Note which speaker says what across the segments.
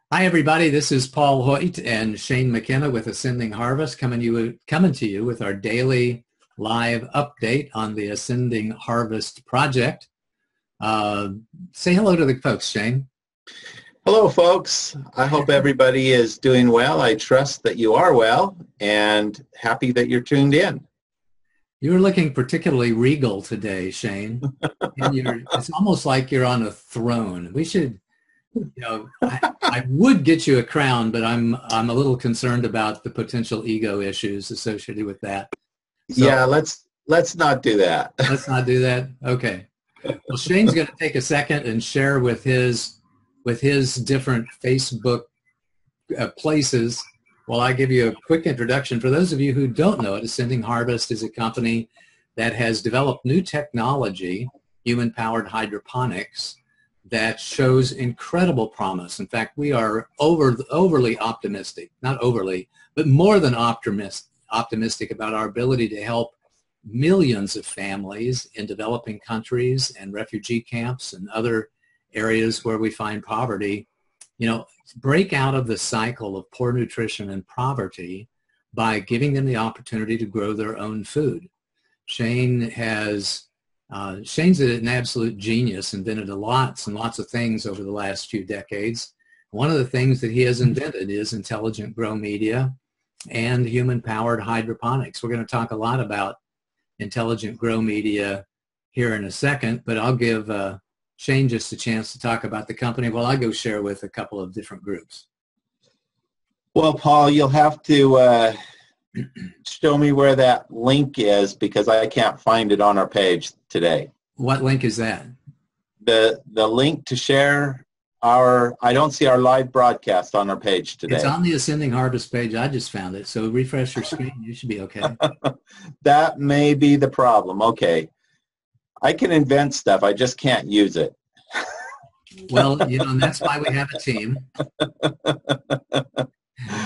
Speaker 1: Hi, everybody. This is Paul Hoyt and Shane McKenna with Ascending Harvest coming to you with our daily live update on the Ascending Harvest project. Uh, Say hello to the folks, Shane.
Speaker 2: Hello, folks. I hope everybody is doing well. I trust that you are well and happy that you're tuned in.
Speaker 1: You're looking particularly regal today, Shane. And it's almost like you're on a throne. We should, I would get you a crown, but I'm a little concerned about the potential ego issues associated with that.
Speaker 2: Yeah,
Speaker 1: So
Speaker 2: let's not do that.
Speaker 1: let's not do that. Okay. Well, Shane's going to take a second and share with his different Facebook places while I give you a quick introduction. For those of you who don't know it, Ascending Harvest is a company that has developed new technology, human-powered hydroponics, that shows incredible promise. In fact, we are overly optimistic, not overly, but more than optimistic about our ability to help millions of families in developing countries and refugee camps and other areas where we find poverty, break out of the cycle of poor nutrition and poverty by giving them the opportunity to grow their own food. Shane's an absolute genius, invented lots and lots of things over the last few decades. One of the things that he has invented is intelligent grow media and human-powered hydroponics. We're going to talk a lot about intelligent grow media here in a second, but I'll give Shane just a chance to talk about the company while I go share with a couple of different groups.
Speaker 2: Well, Paul, you'll have to show me where that link is because I can't find it on our page today.
Speaker 1: What link is that?
Speaker 2: The link to share I don't see our live broadcast on our page today.
Speaker 1: It's on the Ascending Harvest page. I just found it. So refresh your screen. You should be okay.
Speaker 2: That may be the problem. Okay. I can invent stuff. I just can't use it.
Speaker 1: Well, and that's why we have a team.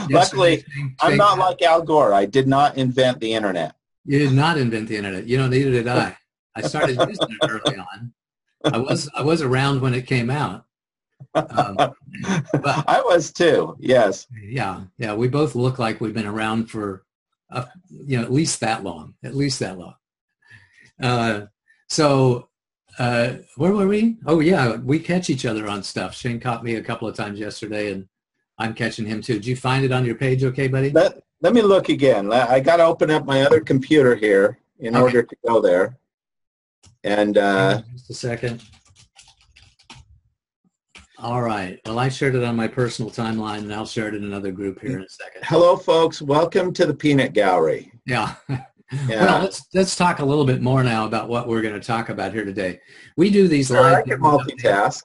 Speaker 2: Luckily, I'm not like Al Gore. I did not invent the internet.
Speaker 1: You did not invent the internet. Neither did I. I started using it early on. I was around when it came out.
Speaker 2: But I was too. Yes.
Speaker 1: Yeah. We both look like we've been around for, at least that long. At least that long. So where were we? Oh, yeah, we catch each other on stuff. Shane caught me a couple of times yesterday, and I'm catching him too. Did you find it on your page okay, buddy?
Speaker 2: Let me look again. I got to open up my other computer here in order to go there. And
Speaker 1: just a second. All right. Well, I shared it on my personal timeline, and I'll share it in another group here in a second.
Speaker 2: Hello, folks. Welcome to the Peanut Gallery.
Speaker 1: Yeah. Well, let's talk a little bit more now about what we're going to talk about here today. We do these live.
Speaker 2: I can multitask.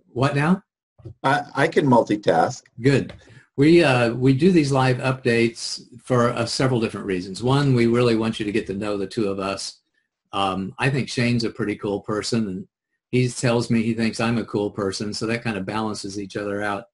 Speaker 1: What now?
Speaker 2: I can multitask.
Speaker 1: Good. We do these live updates for several different reasons. One, we really want you to get to know the two of us. I think Shane's a pretty cool person, and he tells me he thinks I'm a cool person, so that kind of balances each other out.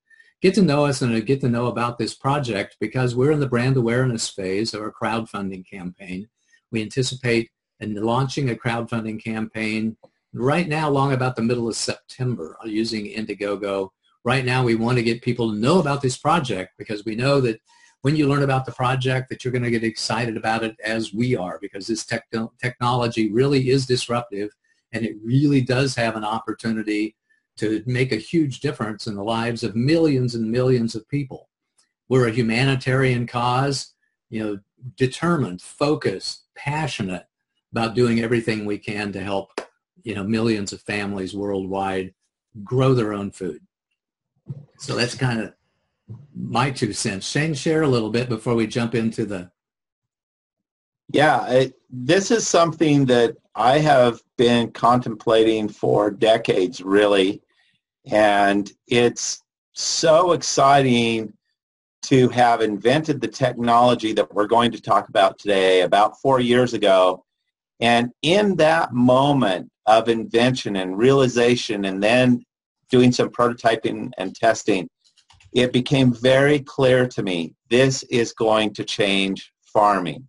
Speaker 1: Get to know us and get to know about this project because we're in the brand awareness phase of our crowdfunding campaign. We anticipate launching a crowdfunding campaign right now along about the middle of September using Indiegogo. Right now we want to get people to know about this project because we know that when you learn about the project that you're going to get excited about it as we are because this technology really is disruptive and it really does have an opportunity to make a huge difference in the lives of millions and millions of people. We're a humanitarian cause, determined, focused, passionate about doing everything we can to help, millions of families worldwide grow their own food. So that's kind of my 2 cents. Shane, share a little bit before we jump into the...
Speaker 2: Yeah, this is something that I have been contemplating for decades, really. And it's so exciting to have invented the technology that we're going to talk about today about 4 years ago. And in that moment of invention and realization and then doing some prototyping and testing, it became very clear to me this is going to change farming.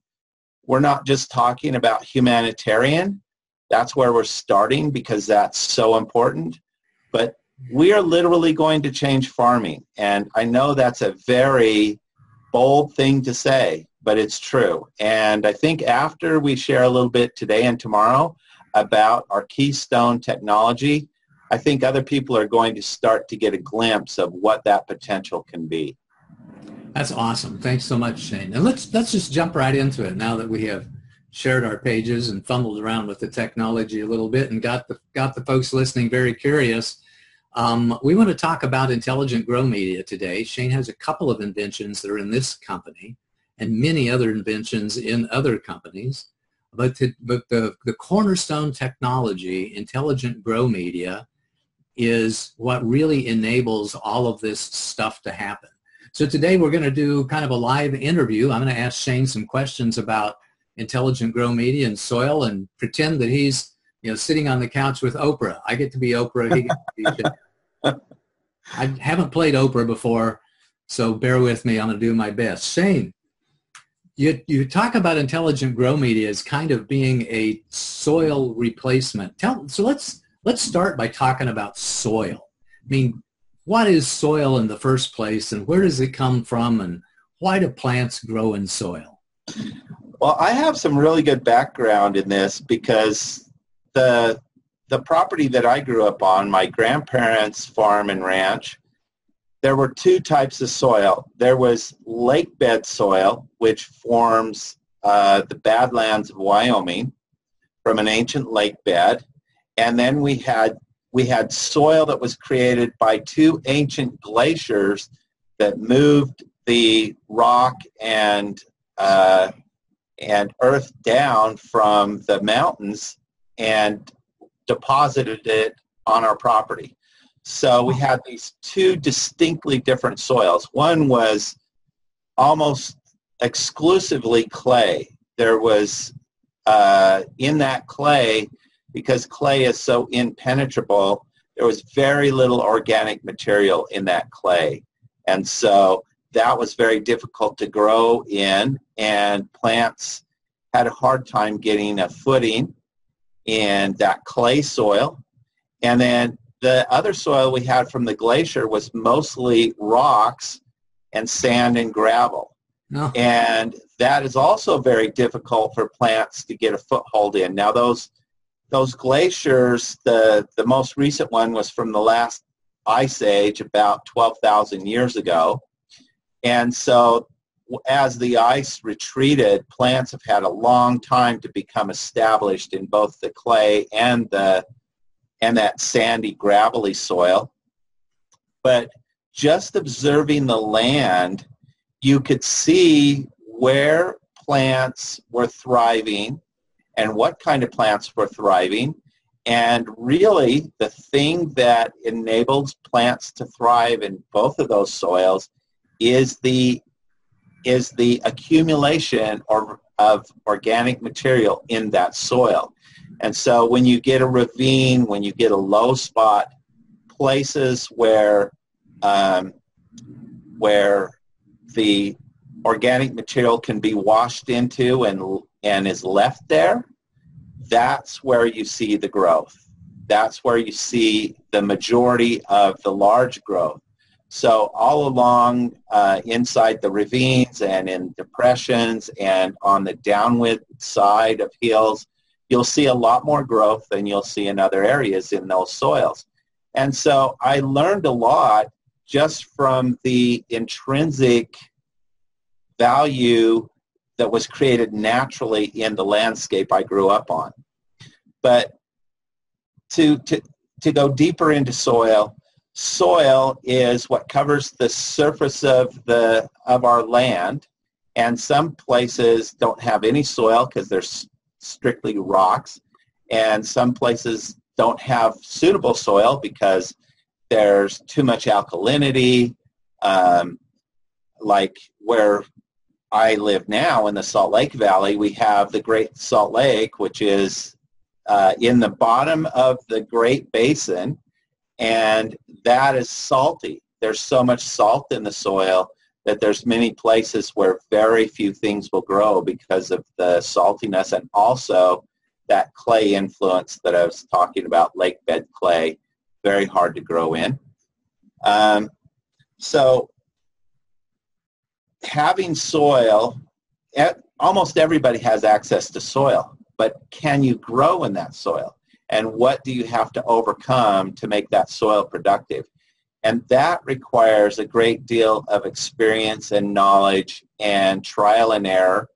Speaker 2: We're not just talking about humanitarian. That's where we're starting because that's so important. But we are literally going to change farming. And I know that's a very bold thing to say, but it's true. And I think after we share a little bit today and tomorrow about our Keystone technology, I think other people are going to start to get a glimpse of what that potential can be.
Speaker 1: That's awesome. Thanks so much, Shane. And let's just jump right into it now that we have shared our pages and fumbled around with the technology a little bit and got the folks listening very curious. We want to talk about intelligent grow media today. Shane has a couple of inventions that are in this company and many other inventions in other companies. But the cornerstone technology, intelligent grow media, is what really enables all of this stuff to happen. So today we're going to do kind of a live interview. I'm going to ask Shane some questions about intelligent grow media and soil and pretend that he's sitting on the couch with Oprah. I get to be Oprah. He gets to be Shane. I haven't played Oprah before, so bear with me. I'm going to do my best. Shane, you talk about intelligent grow media as kind of being a soil replacement. So let's start by talking about soil. I mean, what is soil in the first place, and where does it come from, and why do plants grow in soil?
Speaker 2: Well, I have some really good background in this because the property that I grew up on, my grandparents' farm and ranch, there were two types of soil. There was lake bed soil, which forms the Badlands of Wyoming from an ancient lake bed. And then we had soil that was created by two ancient glaciers that moved the rock and earth down from the mountains and deposited it on our property. So we had these two distinctly different soils. One was almost exclusively clay. There was in that clay, because clay is so impenetrable, there was very little organic material in that clay. And so that was very difficult to grow in, and plants had a hard time getting a footing in that clay soil. And then the other soil we had from the glacier was mostly rocks and sand and gravel.
Speaker 1: No.
Speaker 2: And that is also very difficult for plants to get a foothold in. Now those glaciers, the most recent one was from the last ice age about 12,000 years ago. And so as the ice retreated, plants have had a long time to become established in both the clay and that sandy, gravelly soil. But just observing the land, you could see where plants were thriving and what kind of plants were thriving. And really, the thing that enables plants to thrive in both of those soils is the accumulation of organic material in that soil. And so when you get a ravine, when you get a low spot, places where the organic material can be washed into and is left there, that's where you see the growth. That's where you see the majority of the large growth. So all along inside the ravines and in depressions and on the downwind side of hills, you'll see a lot more growth than you'll see in other areas in those soils. And so I learned a lot just from the intrinsic value that was created naturally in the landscape I grew up on. But to go deeper into soil, soil is what covers the surface of our land, and some places don't have any soil because they're strictly rocks, and some places don't have suitable soil because there's too much alkalinity, like where I live now in the Salt Lake Valley. We have the Great Salt Lake, which is in the bottom of the Great Basin, and that is salty. There's so much salt in the soil that there's many places where very few things will grow because of the saltiness, and also that clay influence that I was talking about, lake bed clay, very hard to grow in. So having soil, almost everybody has access to soil, but can you grow in that soil? And what do you have to overcome to make that soil productive? And that requires a great deal of experience and knowledge and trial and error.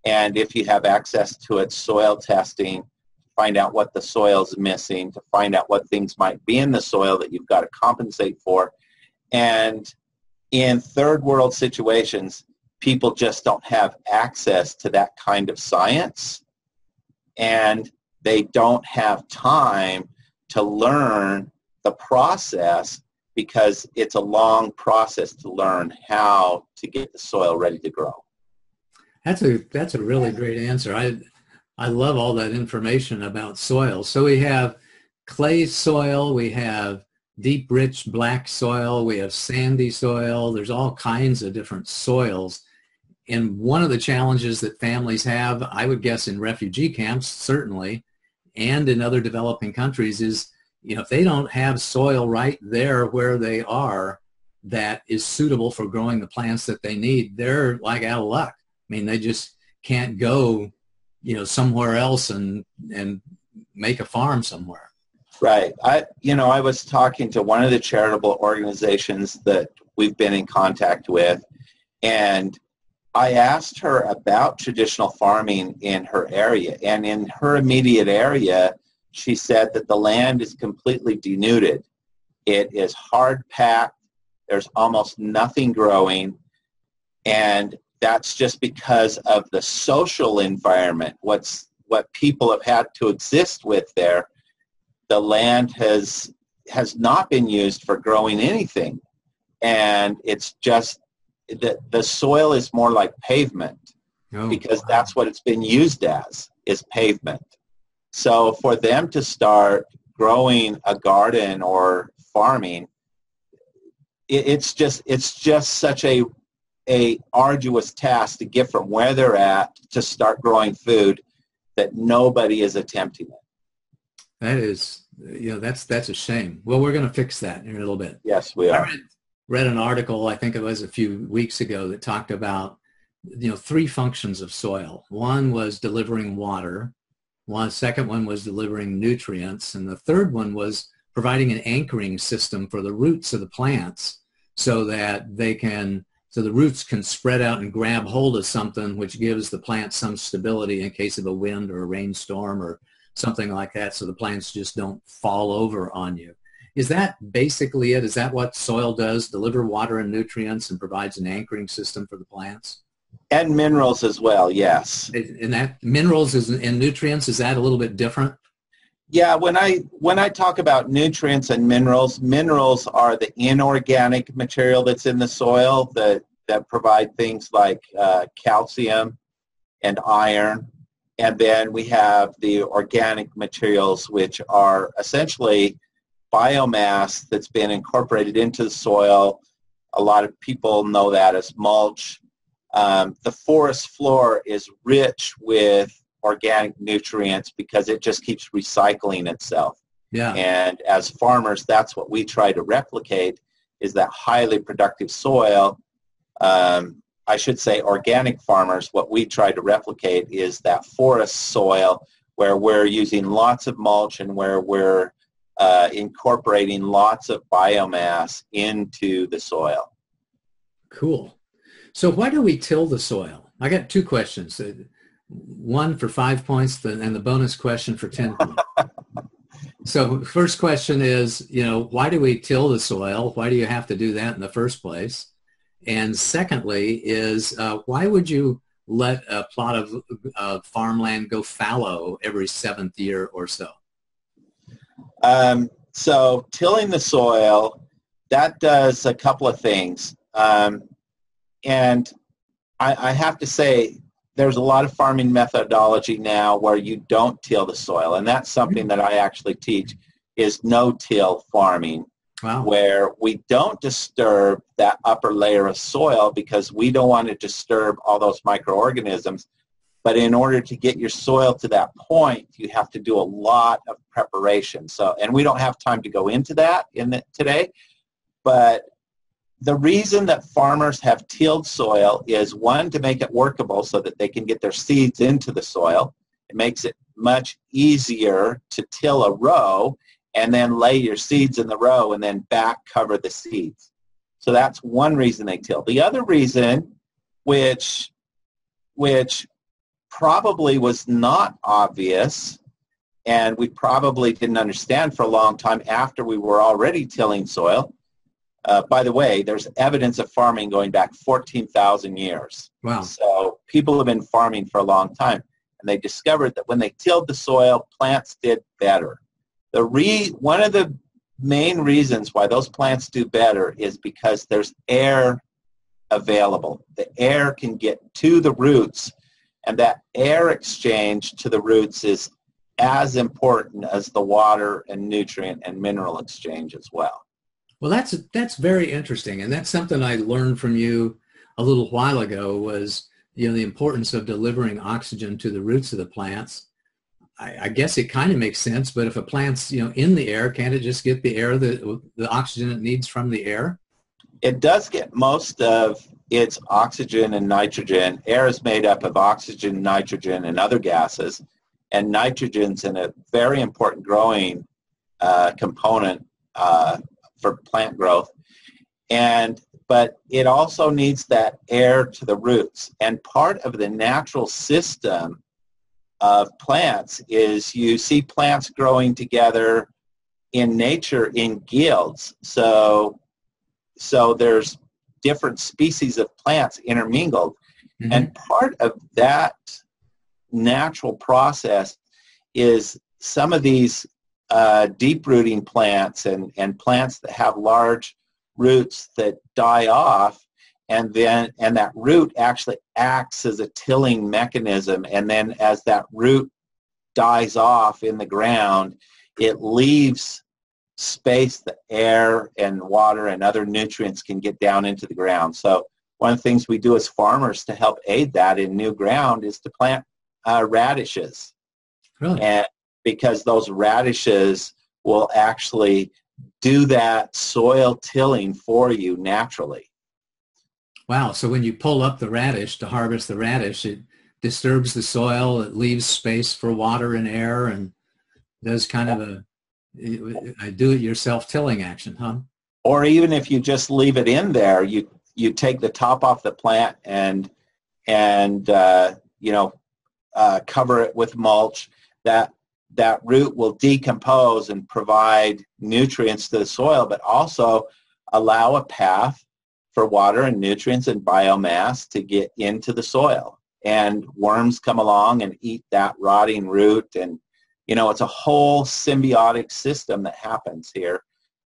Speaker 2: And if you have access to it, soil testing, find out what the soil's missing, to find out what things might be in the soil that you've got to compensate for. And in third world situations, people just don't have access to that kind of science, and they don't have time to learn the process, because it's a long process to learn how to get the soil ready to grow.
Speaker 1: That's a really great answer. I love all that information about soil. So we have clay soil, we have deep, rich, black soil, we have sandy soil. There's all kinds of different soils. And one of the challenges that families have, I would guess in refugee camps, certainly, and in other developing countries is, if they don't have soil right there where they are that is suitable for growing the plants that they need, they're like out of luck. I mean, they just can't go, somewhere else and make a farm somewhere.
Speaker 2: Right. I was talking to one of the charitable organizations that we've been in contact with, and I asked her about traditional farming in her area. And in her immediate area, she said that the land is completely denuded. It is hard packed. There's almost nothing growing. And that's just because of the social environment, what people have had to exist with there. The land has not been used for growing anything. And it's just, the soil is more like pavement, because that's what it's been used as, is pavement. So for them to start growing a garden or farming, it's just such a arduous task to get from where they're at to start growing food that nobody is attempting it.
Speaker 1: That is, that's a shame. Well, we're going to fix that in a little bit.
Speaker 2: Yes, we are.
Speaker 1: I read an article, I think it was a few weeks ago, that talked about, three functions of soil. One was delivering water. Second one was delivering nutrients. And the third one was providing an anchoring system for the roots of the plants so that the roots can spread out and grab hold of something, which gives the plant some stability in case of a wind or a rainstorm or something like that, so the plants just don't fall over on you. Is that basically it? Is that what soil does, deliver water and nutrients and provides an anchoring system for the plants?
Speaker 2: And minerals as well, yes.
Speaker 1: And that minerals and nutrients, is that a little bit different?
Speaker 2: Yeah, when I talk about nutrients and minerals are the inorganic material that's in the soil that provide things like calcium and iron. And then we have the organic materials, which are essentially biomass that's been incorporated into the soil. A lot of people know that as mulch. The forest floor is rich with organic nutrients because it just keeps recycling itself.
Speaker 1: Yeah.
Speaker 2: And as farmers, that's what we try to replicate, is that highly productive soil. I should say organic farmers, what we try to replicate is that forest soil where we're using lots of mulch and where we're incorporating lots of biomass into the soil.
Speaker 1: Cool. So why do we till the soil? I got two questions. One for 5 points and the bonus question for 10 points. So first question is, why do we till the soil? Why do you have to do that in the first place? And secondly is, why would you let a plot of farmland go fallow every 7th year or so?
Speaker 2: So tilling the soil, that does a couple of things. And I have to say, there's a lot of farming methodology now where you don't till the soil. And that's something that I actually teach, is no-till farming.
Speaker 1: Wow.
Speaker 2: Where we don't disturb that upper layer of soil because we don't want to disturb all those microorganisms But in order to get your soil to that point, you have to do a lot of preparation. So, and we don't have time to go into that today, but the reason that farmers have tilled soil is, one, to make it workable so that they can get their seeds into the soil. It makes it much easier to till a row and then lay your seeds in the row and then back cover the seeds. So that's one reason they till. The other reason, which probably was not obvious, and we probably didn't understand for a long time after we were already tilling soil. By the way, there's evidence of farming going back 14,000 years.
Speaker 1: Wow.
Speaker 2: So people have been farming for a long time, and they discovered that when they tilled the soil, plants did better. One of the main reasons why those plants do better is because there's air available. The air can get to the roots, and that air exchange to the roots is as important as the water and nutrient and mineral exchange as well.
Speaker 1: Well, that's very interesting, and that's something I learned from you a little while ago, was, you know, the importance of delivering oxygen to the roots of the plants. I guess it kind of makes sense, but if a plant's, you know, in the air, can't it just get the air, the oxygen it needs from the air?
Speaker 2: It does get most of its oxygen and nitrogen. Air is made up of oxygen, nitrogen, and other gases, and nitrogen's in a very important growing component for plant growth. But it also needs that air to the roots. And part of the natural system of plants is you see plants growing together in nature in guilds. So there's different species of plants intermingled. Mm-hmm. And part of that natural process is some of these deep-rooting plants and plants that have large roots that die off, and that root actually acts as a tilling mechanism, and then as that root dies off in the ground, it leaves space that air and water and other nutrients can get down into the ground. So one of the things we do as farmers to help aid that in new ground is to plant radishes.
Speaker 1: Really?
Speaker 2: And because those radishes will actually do that soil tilling for you naturally.
Speaker 1: Wow. So when you pull up the radish to harvest the radish, it disturbs the soil, it leaves space for water and air, and does kind of a do-it-yourself tilling action, huh?
Speaker 2: Or even if you just leave it in there, you take the top off the plant and cover it with mulch. That root will decompose and provide nutrients to the soil, but also allow a path for water and nutrients and biomass to get into the soil. And worms come along and eat that rotting root. And, it's a whole symbiotic system that happens here,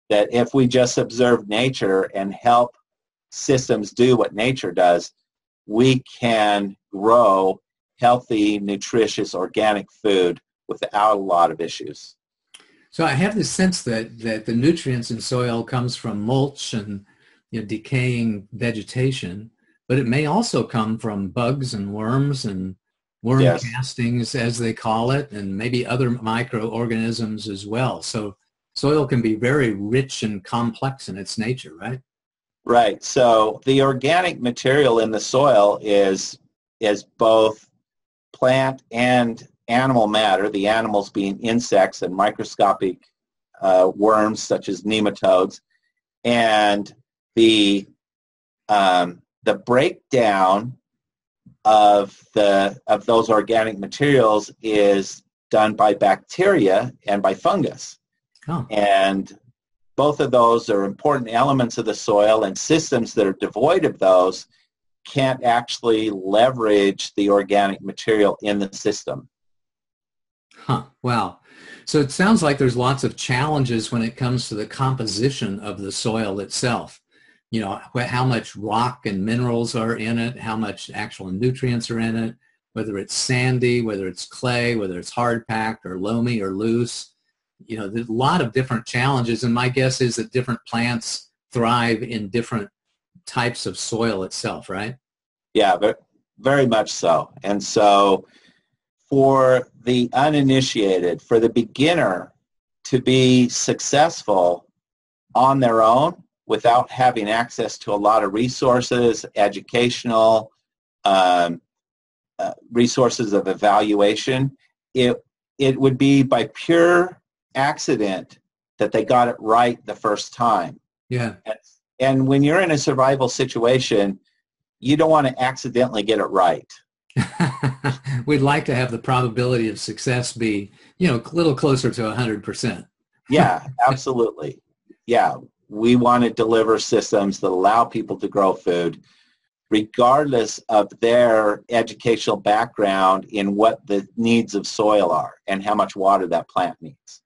Speaker 2: that if we just observe nature and help systems do what nature does, we can grow healthy, nutritious, organic food without a lot of issues.
Speaker 1: So I have this sense that the nutrients in soil comes from mulch and decaying vegetation, but it may also come from bugs and worms and worm
Speaker 2: Yes.
Speaker 1: castings, as they call it, and maybe other microorganisms as well. So soil can be very rich and complex in its nature, right?
Speaker 2: Right. So the organic material in the soil is both plant and animal matter, the animals being insects and microscopic worms such as nematodes, and the breakdown of those organic materials is done by bacteria and by fungus.
Speaker 1: Oh.
Speaker 2: And both of those are important elements of the soil, and systems that are devoid of those can't actually leverage the organic material in the system.
Speaker 1: Huh. Wow. So it sounds like there's lots of challenges when it comes to the composition of the soil itself. How much rock and minerals are in it, how much actual nutrients are in it, whether it's sandy, whether it's clay, whether it's hard packed or loamy or loose. There's a lot of different challenges, and my guess is that different plants thrive in different types of soil itself, right?
Speaker 2: Yeah, but very much so. And so for the uninitiated, for the beginner to be successful on their own without having access to a lot of resources, educational resources of evaluation, it would be by pure accident that they got it right the first time.
Speaker 1: Yeah.
Speaker 2: And when you're in a survival situation, you don't want to accidentally get it right.
Speaker 1: We'd like to have the probability of success be, a little closer to 100%.
Speaker 2: Yeah, absolutely. Yeah, we want to deliver systems that allow people to grow food regardless of their educational background in what the needs of soil are and how much water that plant needs.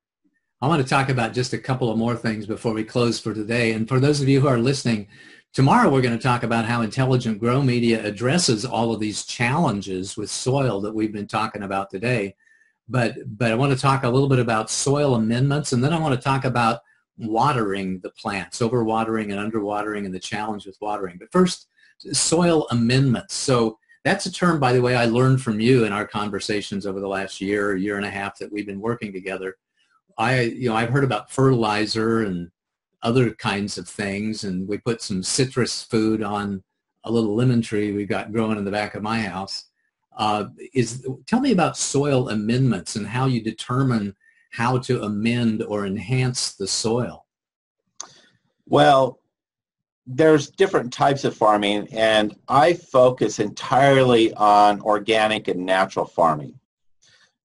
Speaker 1: I want to talk about just a couple of more things before we close for today. And for those of you who are listening, tomorrow we're going to talk about how intelligent grow media addresses all of these challenges with soil that we've been talking about today. But I want to talk a little bit about soil amendments, and then I want to talk about watering the plants, overwatering and underwatering, and the challenge with watering. But first, soil amendments. So that's a term, by the way, I learned from you in our conversations over the last year and a half that we've been working together. I've heard about fertilizer and other kinds of things, and we put some citrus food on a little lemon tree we've got growing in the back of my house. Tell me about soil amendments and how you determine how to amend or enhance the soil.
Speaker 2: Well, there's different types of farming, and I focus entirely on organic and natural farming.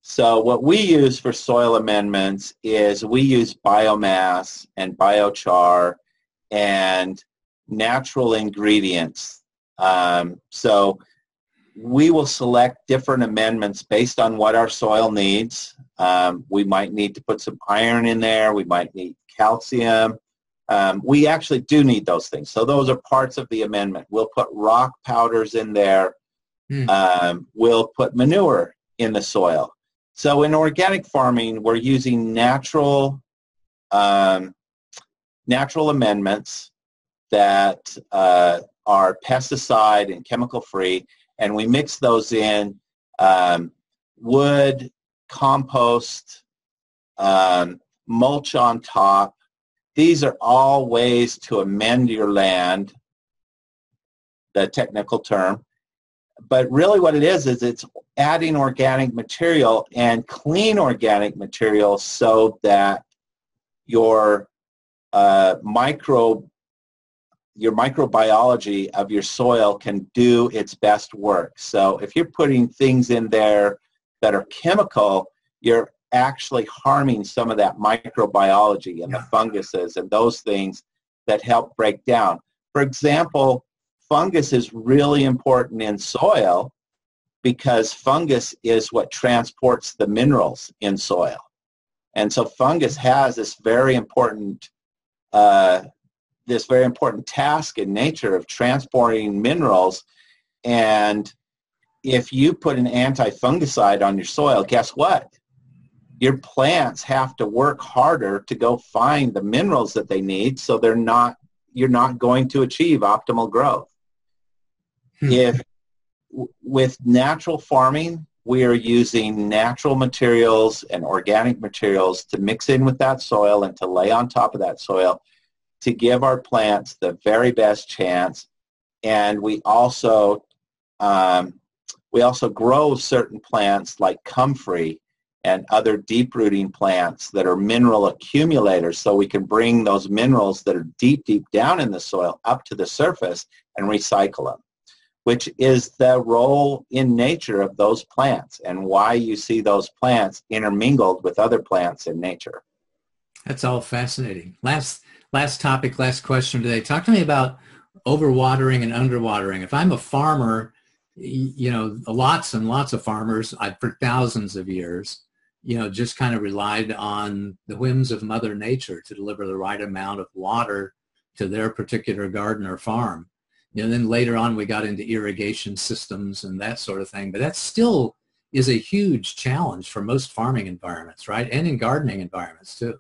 Speaker 2: So what we use for soil amendments is we use biomass and biochar and natural ingredients. So we will select different amendments based on what our soil needs. We might need to put some iron in there. We might need calcium. We actually do need those things. So those are parts of the amendment. We'll put rock powders in there. We'll put manure in the soil. So in organic farming, we're using natural amendments that are pesticide and chemical free, and we mix those in wood, compost, mulch on top. These are all ways to amend your land, the technical term. But really what it is it's adding organic material and clean organic material so that your microbiology of your soil can do its best work. So if you're putting things in there that are chemical, you're actually harming some of that microbiology and the funguses and those things that help break down. For example, fungus is really important in soil because fungus is what transports the minerals in soil. And so fungus has this very important task in nature of transporting minerals. And if you put an anti-fungicide on your soil, guess what? Your plants have to work harder to go find the minerals that they need, so you're not going to achieve optimal growth. If with natural farming, we are using natural materials and organic materials to mix in with that soil and to lay on top of that soil to give our plants the very best chance. And we also grow certain plants like comfrey and other deep-rooting plants that are mineral accumulators, so we can bring those minerals that are deep, deep down in the soil up to the surface and recycle them, which is the role in nature of those plants and why you see those plants intermingled with other plants in nature.
Speaker 1: That's all fascinating. Last topic, last question today. Talk to me about overwatering and underwatering. If I'm a farmer, lots and lots of farmers, for thousands of years, just kind of relied on the whims of Mother Nature to deliver the right amount of water to their particular garden or farm. And then later on, we got into irrigation systems and that sort of thing. But that still is a huge challenge for most farming environments, right? And in gardening environments, too.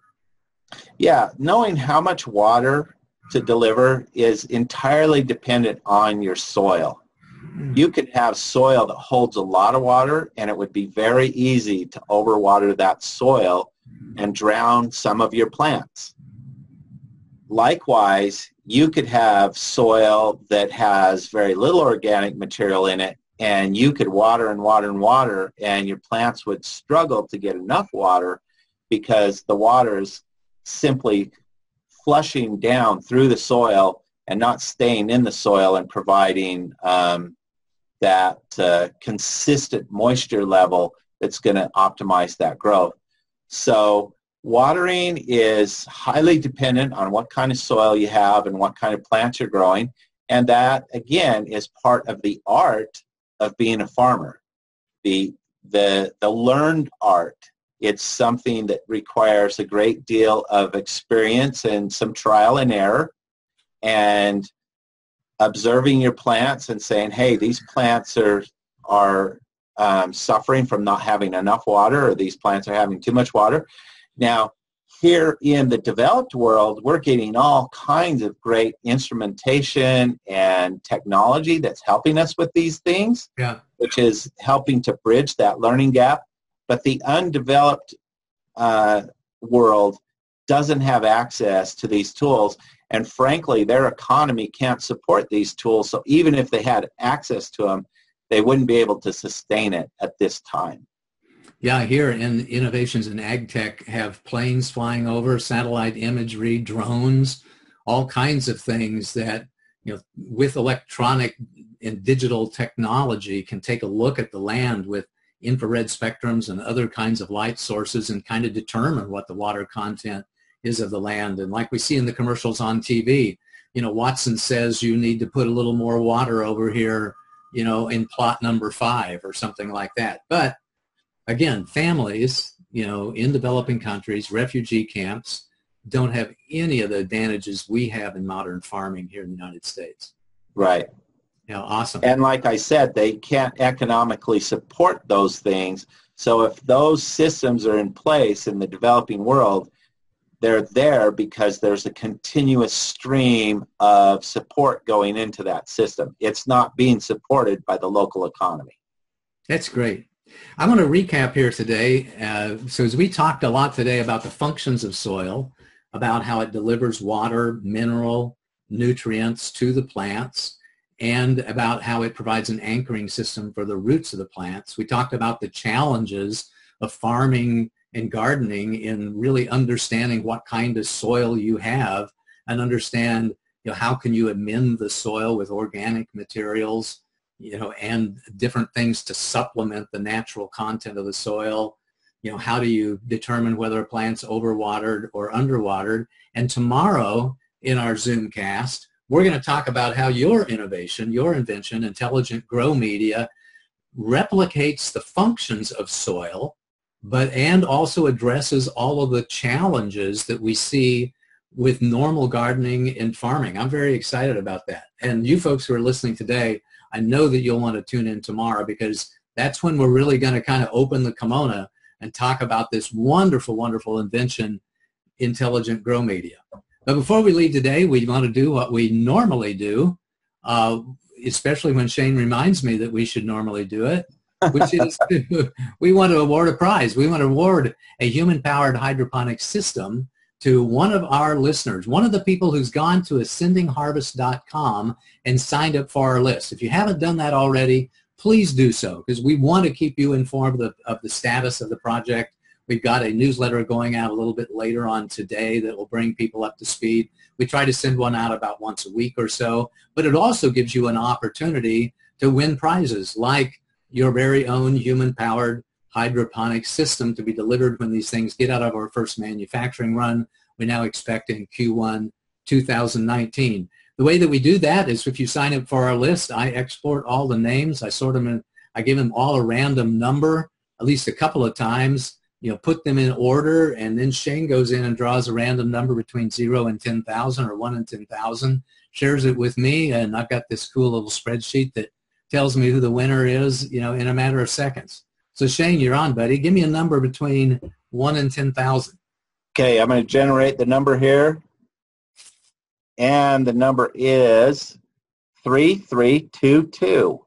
Speaker 2: Yeah, knowing how much water to deliver is entirely dependent on your soil. You could have soil that holds a lot of water, and it would be very easy to overwater that soil and drown some of your plants. Likewise, you could have soil that has very little organic material in it, and you could water and water and water, and your plants would struggle to get enough water because the water is simply flushing down through the soil and not staying in the soil and providing that consistent moisture level that's going to optimize that growth. So watering is highly dependent on what kind of soil you have and what kind of plants you're growing. And that, again, is part of the art of being a farmer, the learned art. It's something that requires a great deal of experience and some trial and error, and observing your plants and saying, hey, these plants are suffering from not having enough water, or these plants are having too much water. Now, here in the developed world, we're getting all kinds of great instrumentation and technology that's helping us with these things, which is helping to bridge that learning gap. But the undeveloped world doesn't have access to these tools, and frankly, their economy can't support these tools. So even if they had access to them, they wouldn't be able to sustain it at this time.
Speaker 1: Yeah, here in Innovations in Ag Tech have planes flying over, satellite imagery, drones, all kinds of things that, with electronic and digital technology can take a look at the land with infrared spectrums and other kinds of light sources and kind of determine what the water content is of the land. And like we see in the commercials on TV, Watson says you need to put a little more water over here, in plot number 5 or something like that. But again, families, in developing countries, refugee camps, don't have any of the advantages we have in modern farming here in the United States.
Speaker 2: Right.
Speaker 1: Yeah, awesome.
Speaker 2: And like I said, they can't economically support those things. So if those systems are in place in the developing world, they're there because there's a continuous stream of support going into that system. It's not being supported by the local economy.
Speaker 1: That's great. I want to recap here today. So as we talked a lot today about the functions of soil, about how it delivers water, mineral, nutrients to the plants, and about how it provides an anchoring system for the roots of the plants. We talked about the challenges of farming and gardening in really understanding what kind of soil you have, and understand, how can you amend the soil with organic materials, and different things to supplement the natural content of the soil. How do you determine whether a plant's overwatered or underwatered? And tomorrow in our Zoomcast, we're going to talk about how your innovation, your invention, Intelligent Grow Media, replicates the functions of soil, and also addresses all of the challenges that we see with normal gardening and farming. I'm very excited about that. And you folks who are listening today, I know that you'll want to tune in tomorrow, because that's when we're really going to kind of open the kimono and talk about this wonderful, wonderful invention, Intelligent Grow Media. But before we leave today, we want to do what we normally do, especially when Shane reminds me that we should normally do it, which is we want to award a prize. We want to award a human-powered hydroponic system to one of our listeners, one of the people who's gone to ascendingharvest.com and signed up for our list. If you haven't done that already, please do so, because we want to keep you informed of the status of the project. We've got a newsletter going out a little bit later on today that will bring people up to speed. We try to send one out about once a week or so, but it also gives you an opportunity to win prizes like your very own human-powered hydroponic system to be delivered when these things get out of our first manufacturing run. We now expect in Q1 2019. The way that we do that is if you sign up for our list, I export all the names. I sort them in, I give them all a random number at least a couple of times, put them in order, and then Shane goes in and draws a random number between 0 and 10,000 or 1 and 10,000, shares it with me, and I've got this cool little spreadsheet that tells me who the winner is, in a matter of seconds. So Shane, you're on, buddy. Give me a number between 1 and 10,000.
Speaker 2: Okay, I'm going to generate the number here. And the number is 3322.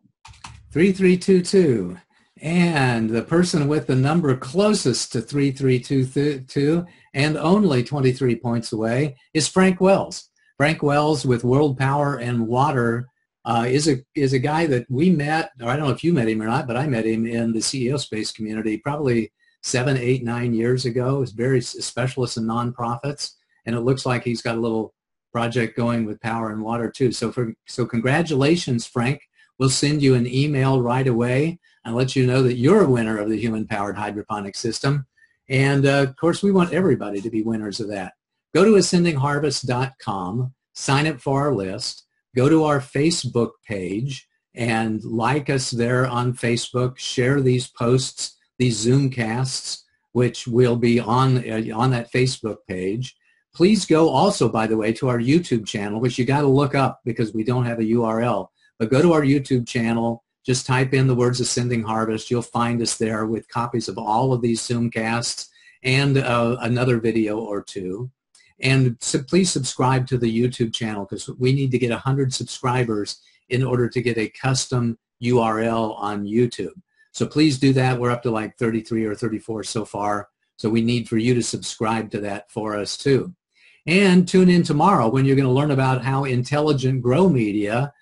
Speaker 1: 3322. And the person with the number closest to 3322 and only 23 points away is Frank Wells. Frank Wells with World Power and Water is a guy that we met, or I don't know if you met him or not, but I met him in the CEO space community probably 7, 8, 9 years ago. He's very specialist in nonprofits, and it looks like he's got a little project going with power and water too. So congratulations, Frank. We'll send you an email right away and let you know that you're a winner of the human-powered hydroponic system. And of course, we want everybody to be winners of that. Go to ascendingharvest.com, sign up for our list, go to our Facebook page and like us there on Facebook, share these posts, these Zoomcasts, which will be on that Facebook page. Please go also, by the way, to our YouTube channel, which you got to look up because we don't have a URL. But go to our YouTube channel, just type in the words Ascending Harvest. You'll find us there with copies of all of these Zoomcasts and another video or two. And so please subscribe to the YouTube channel because we need to get 100 subscribers in order to get a custom URL on YouTube. So please do that. We're up to like 33 or 34 so far. So we need for you to subscribe to that for us too. And tune in tomorrow when you're going to learn about how intelligent grow media,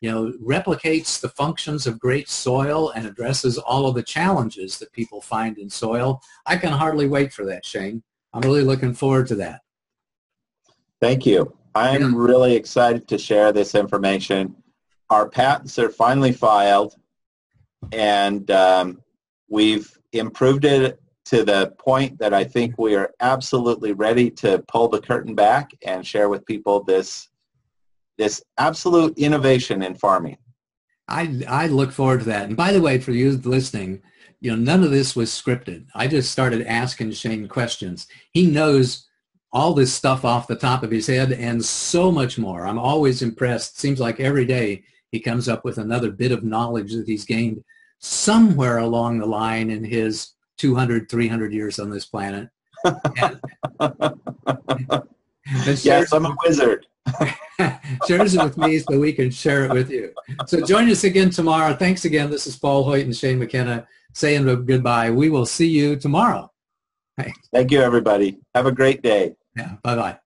Speaker 1: replicates the functions of great soil and addresses all of the challenges that people find in soil. I can hardly wait for that, Shane. I'm really looking forward to that.
Speaker 2: Thank you. I'm really excited to share this information. Our patents are finally filed, and we've improved it to the point that I think we are absolutely ready to pull the curtain back and share with people this absolute innovation in farming.
Speaker 1: I look forward to that. And by the way, for you listening, none of this was scripted. I just started asking Shane questions. He knows all this stuff off the top of his head and so much more. I'm always impressed. Seems like every day he comes up with another bit of knowledge that he's gained somewhere along the line in his 200, 300 years on this planet.
Speaker 2: Yes, I'm a wizard.
Speaker 1: Shares it with me so we can share it with you. So join us again tomorrow. Thanks again. This is Paul Hoyt and Shane McKenna saying goodbye. We will see you tomorrow.
Speaker 2: Thank you, everybody. Have a great day.
Speaker 1: Yeah, bye-bye.